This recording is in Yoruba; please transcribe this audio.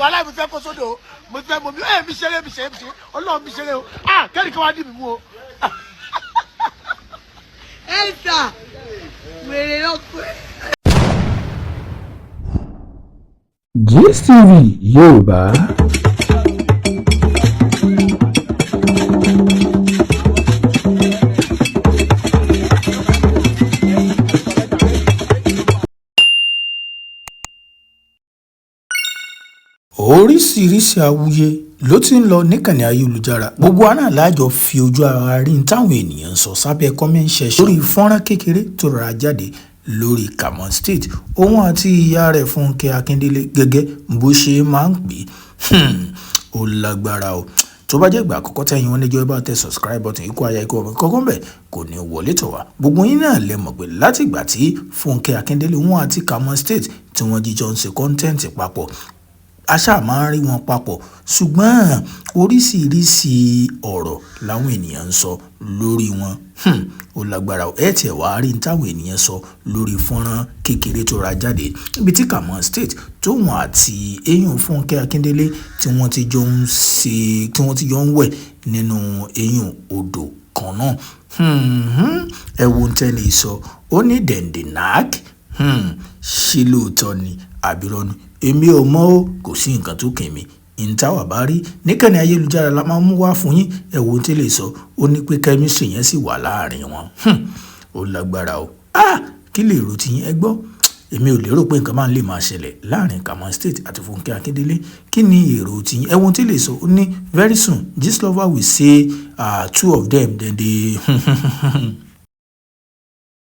wàláì mo fẹ́ kó sódò mo fẹ́ mo mi ṣeré Ọlọ́run mi ṣeré o kẹ́rì kan wá dì mí mú o. Elsa wèrè lọ pé. Gist TV Yorùbá. Oríṣiríṣi awuye ló ti ń lọ níkànnì ayélujára. Gbogbo àná lájọ fi ojú ara rí táwọn ènìyàn sọ sábẹ́ comment section lórí fọ́nrán kékeré tó rọra jáde lórí Kamon State. Òun àti ìyá rẹ̀ Fúnkẹ́ Akíndélé gẹ́gẹ́ bó ṣe máa ń pè ó lágbára o. Tó bá jẹ́ ìgbà àkọ́kọ́ tẹ́yìn wọn níjọ́ bá tẹ subscribe button ikú aya ikú ọmọ kọ́kọ́ bẹ̀ kò ní wọlé tọ̀ wá. Gbogbo yín náà lè mọ̀ pé láti ìgbà tí Fúnkẹ́ Akíndélé wọn àti Kamon State tí wọ́n jíjọ ń ṣe content papọ̀ aṣá máa ń rí wọn papọ̀ ṣùgbọ́n oríṣiríṣi ọ̀rọ̀ làwọn ènìyàn ń sọ lórí wọn ó lágbára ẹ tiẹ̀ wá rí táwọn ènìyàn sọ lórí fọ́nrán kékeré tó ra jáde níbi tí Kamon State tóun àti eyín Fúnkẹ́ Akíndélé tí wọ́n ti jọ ń wẹ̀ nínú eyín odò kan náà ẹ wo ń tẹ́lẹ̀ sọ ó ní dẹ̀ǹdẹ̀nàk ṣé lóòótọ́ ni àbírọ́nù èmi ò mọ̀ ó kò sí nǹkan tó kàn mí ìntàwà bá rí níkànnì ayélujára la máa mú wá fún yín ẹ wo tí lè sọ ó ní pé chemistry yẹn sì wà láàrin wọn ó lágbára o kí lè rò tiyín ẹ gbọ́ èmi ò lérò pé nǹkan máa ń lè máa ṣẹlẹ̀ láàrin Kamon State àti Fúnkẹ́ Akíndélé kí ni èrò tiyín ẹ wo tí lè sọ ó ní very soon Gistlover will say two of them then they